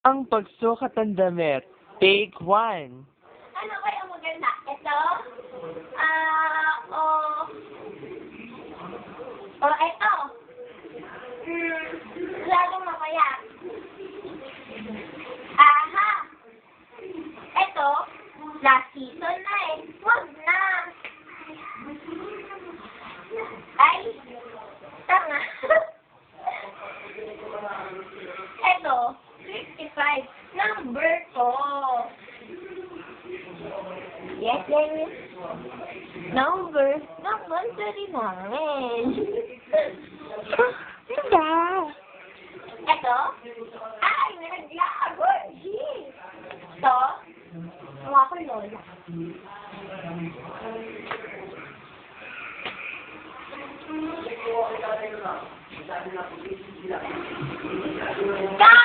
Ang pagsukat ng damit. Take 1. Ano kaya maganda? Ito? Ito. Lalong mamaya. Aha! Ito, last season na eh. Wag na. Ay, tanga. Ito, 55. Number ko. Yes, yes. Number sa rin namin. Diba? Ito? Ay, naglago. Ito? Mukha ko lola. Ka!